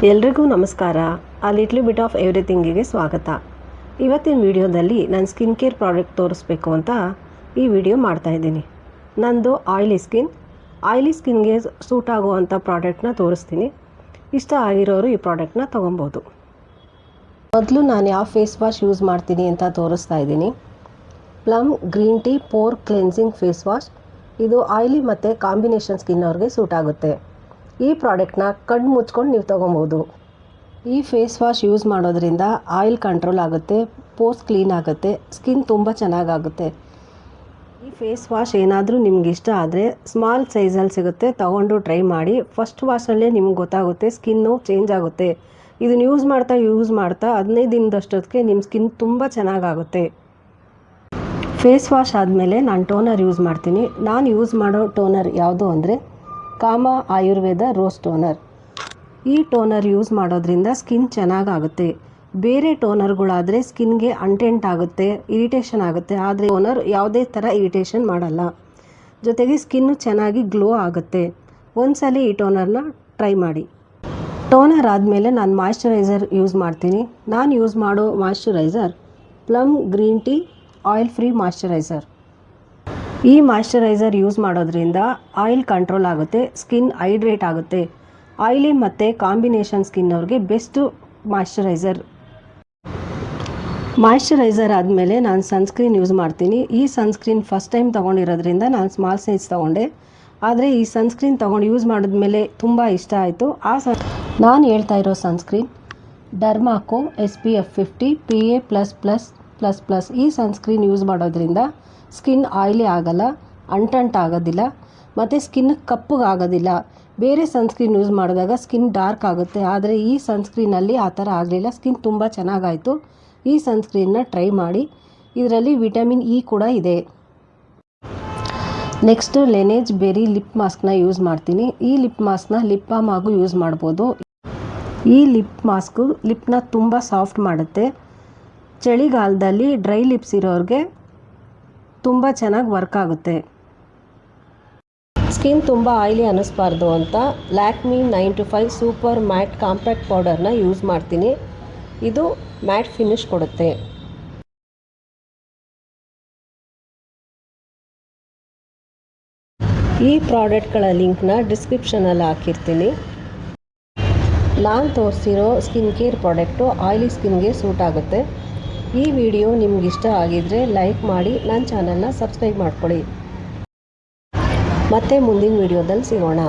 ಎಲ್ರಿಗೂ ನಮಸ್ಕಾರ. ಆ ಲಿಟ್ಲ್ ಬಿಟ್ ಆಫ್ ಎವ್ರಿಥಿಂಗಿಗೆ ಸ್ವಾಗತ. ಇವತ್ತಿನ ವಿಡಿಯೋದಲ್ಲಿ ನಾನು ಸ್ಕಿನ್ ಕೇರ್ ಪ್ರಾಡಕ್ಟ್ ತೋರಿಸ್ಬೇಕು ಅಂತ ಈ ವಿಡಿಯೋ ಮಾಡ್ತಾಯಿದ್ದೀನಿ. ನಂದು ಆಯ್ಲಿ ಸ್ಕಿನ್ಗೆ ಸೂಟ್ ಆಗುವಂಥ ಪ್ರಾಡಕ್ಟ್ನ ತೋರಿಸ್ತೀನಿ. ಇಷ್ಟ ಆಗಿರೋರು ಈ ಪ್ರಾಡಕ್ಟ್ನ ತೊಗೊಬೋದು. ಮೊದಲು ನಾನು ಯಾವ ಫೇಸ್ ವಾಶ್ ಯೂಸ್ ಮಾಡ್ತೀನಿ ಅಂತ ತೋರಿಸ್ತಾ ಇದ್ದೀನಿ. Plum green tea pore cleansing face wash. ಇದು ಆಯ್ಲಿ ಮತ್ತು ಕಾಂಬಿನೇಷನ್ ಸ್ಕಿನ್ ಅವ್ರಿಗೆ ಸೂಟ್ ಆಗುತ್ತೆ. ಈ ಪ್ರಾಡಕ್ಟ್ನ ಕಣ್ಣು ಮುಚ್ಕೊಂಡು ನೀವು ತೊಗೊಬೋದು. ಈ ಫೇಸ್ ವಾಶ್ ಯೂಸ್ ಮಾಡೋದ್ರಿಂದ ಆಯಿಲ್ ಕಂಟ್ರೋಲ್ ಆಗುತ್ತೆ, ಪೋರ್ಸ್ ಕ್ಲೀನ್ ಆಗುತ್ತೆ, ಸ್ಕಿನ್ ತುಂಬ ಚೆನ್ನಾಗಾಗುತ್ತೆ. ಈ ಫೇಸ್ ವಾಶ್ ಏನಾದರೂ ನಿಮ್ಗೆ ಇಷ್ಟ ಆದರೆ ಸ್ಮಾಲ್ ಸೈಜಲ್ಲಿ ಸಿಗುತ್ತೆ, ತೊಗೊಂಡು ಟ್ರೈ ಮಾಡಿ. ಫಸ್ಟ್ ವಾಶಲ್ಲೇ ನಿಮ್ಗೆ ಗೊತ್ತಾಗುತ್ತೆ ಸ್ಕಿನ್ನು ಚೇಂಜ್ ಆಗುತ್ತೆ. ಇದನ್ನು ಯೂಸ್ ಮಾಡ್ತಾ 15 ದಿನದಷ್ಟೊತ್ತಿಗೆ ನಿಮ್ಮ ಸ್ಕಿನ್ ತುಂಬ ಚೆನ್ನಾಗಾಗುತ್ತೆ. ಫೇಸ್ ವಾಶ್ ಆದಮೇಲೆ ನಾನು ಟೋನರ್ ಯೂಸ್ ಮಾಡ್ತೀನಿ. ನಾನು ಯೂಸ್ ಮಾಡೋ ಟೋನರ್ ಯಾವುದು ಅಂದರೆ ಕಾಮ ಆಯುರ್ವೇದ ರೋಸ್ ಟೋನರ್. ಈ ಟೋನರ್ ಯೂಸ್ ಮಾಡೋದ್ರಿಂದ ಸ್ಕಿನ್ ಚೆನ್ನಾಗಾಗುತ್ತೆ. ಬೇರೆ ಟೋನರ್ಗಳಾದರೆ ಸ್ಕಿನ್ಗೆ ಅಂಟೆಂಟ್ ಆಗುತ್ತೆ, ಇರಿಟೇಷನ್ ಆಗುತ್ತೆ. ಆದರೆ ಟೋನರ್ ಯಾವುದೇ ಥರ ಇರಿಟೇಷನ್ ಮಾಡಲ್ಲ, ಜೊತೆಗೆ ಸ್ಕಿನ್ನು ಚೆನ್ನಾಗಿ ಗ್ಲೋ ಆಗುತ್ತೆ. ಒಂದ್ಸಲ ಈ ಟೋನರ್ನ ಟ್ರೈ ಮಾಡಿ. ಟೋನರ್ ಆದಮೇಲೆ ನಾನು ಮಾಯ್ಶ್ಚರೈಸರ್ ಯೂಸ್ ಮಾಡ್ತೀನಿ. ನಾನು ಯೂಸ್ ಮಾಡೋ moisturiser plum green tea oil free moisturiser. ಈ ಮಾಯ್ಶ್ಚರೈಸರ್ ಯೂಸ್ ಮಾಡೋದ್ರಿಂದ ಆಯಿಲ್ ಕಂಟ್ರೋಲ್ ಆಗುತ್ತೆ, ಸ್ಕಿನ್ ಹೈಡ್ರೇಟ್ ಆಗುತ್ತೆ. ಆಯಿಲಿ ಮತ್ತು ಕಾಂಬಿನೇಷನ್ ಸ್ಕಿನ್ ಅವ್ರಿಗೆ ಬೆಸ್ಟು ಮಾಯ್ಶ್ಚರೈಸರ್ ಆದಮೇಲೆ ನಾನು ಸನ್ಸ್ಕ್ರೀನ್ ಯೂಸ್ ಮಾಡ್ತೀನಿ. ಈ ಸನ್ಸ್ಕ್ರೀನ್ ಫಸ್ಟ್ ಟೈಮ್ ತೊಗೊಂಡಿರೋದ್ರಿಂದ ನಾನು ಸ್ಮಾಲ್ ಸೈಜ್ ತೊಗೊಂಡೆ. ಆದರೆ ಈ ಸನ್ಸ್ಕ್ರೀನ್ ತೊಗೊಂಡು ಯೂಸ್ ಮಾಡಿದ್ಮೇಲೆ ತುಂಬ ಇಷ್ಟ ಆಯಿತು. ನಾನು ಹೇಳ್ತಾ ಇರೋ ಸನ್ಸ್ಕ್ರೀನ್ ಡರ್ಮಾಕೋ SPF 50 PA++++. ಈ ಸನ್ಸ್ಕ್ರೀನ್ ಯೂಸ್ ಮಾಡೋದ್ರಿಂದ ಸ್ಕಿನ್ ಆಯಿಲಿ ಆಗಲ್ಲ, ಆಗೋದಿಲ್ಲ ಮತ್ತು ಸ್ಕಿನ್ ಕಪ್ಪಗಾಗೋದಿಲ್ಲ. ಬೇರೆ ಸನ್ಸ್ಕ್ರೀನ್ ಯೂಸ್ ಮಾಡಿದಾಗ ಸ್ಕಿನ್ ಡಾರ್ಕ್ ಆಗುತ್ತೆ, ಆದರೆ ಈ ಸನ್ಸ್ಕ್ರೀನಲ್ಲಿ ಆ ಥರ ಆಗಲಿಲ್ಲ. ಸ್ಕಿನ್ ತುಂಬ ಚೆನ್ನಾಗಾಯಿತು. ಈ ಸನ್ಸ್ಕ್ರೀನ್ನ ಟ್ರೈ ಮಾಡಿ. ಇದರಲ್ಲಿ ವಿಟಮಿನ್ E ಕೂಡ ಇದೆ. ನೆಕ್ಸ್ಟು ಲೆನೇಜ್ ಬೆರಿ ಲಿಪ್ ಮಾಸ್ಕ್ನ ಯೂಸ್ ಮಾಡ್ತೀನಿ. ಈ ಲಿಪ್ ಮಾಸ್ಕ್ನ ಲಿಪ್ ಬಾಮ್ ಆಗೂ ಯೂಸ್ ಮಾಡ್ಬೋದು. ಈ ಲಿಪ್ ಮಾಸ್ಕು ಲಿಪ್ನ ತುಂಬ ಸಾಫ್ಟ್ ಮಾಡುತ್ತೆ. ಚಳಿಗಾಲದಲ್ಲಿ ಡ್ರೈ ಲಿಪ್ಸ್ ಇರೋರಿಗೆ ತುಂಬ ಚೆನ್ನಾಗಿ ವರ್ಕ್ ಆಗುತ್ತೆ. ಸ್ಕಿನ್ ತುಂಬ ಆಯಿಲಿ ಅನ್ನಿಸ್ಬಾರ್ದು ಅಂತ Lakme 9to5 super matte compact ಪೌಡರ್ನ ಯೂಸ್ ಮಾಡ್ತೀನಿ. ಇದು ಮ್ಯಾಟ್ ಫಿನಿಶ್ ಕೊಡುತ್ತೆ. ಈ ಪ್ರಾಡಕ್ಟ್ಗಳ ಲಿಂಕ್ನ ಡಿಸ್ಕ್ರಿಪ್ಷನಲ್ಲಿ ಹಾಕಿರ್ತೀನಿ. ನಾನು ತೋರಿಸಿರೋ ಸ್ಕಿನ್ ಕೇರ್ ಪ್ರಾಡಕ್ಟು ಆಯಿಲಿ ಸ್ಕಿನ್ಗೆ ಸೂಟ್ ಆಗುತ್ತೆ. ಈ ವಿಡಿಯೋ ನಿಮಗಿಷ್ಟ ಆಗಿದ್ದರೆ ಲೈಕ್ ಮಾಡಿ, ನನ್ನ ಚಾನಲ್ನ ಸಬ್ಸ್ಕ್ರೈಬ್ ಮಾಡ್ಕೊಳ್ಳಿ. ಮತ್ತೆ ಮುಂದಿನ ವಿಡಿಯೋದಲ್ಲಿ ಸಿಗೋಣ.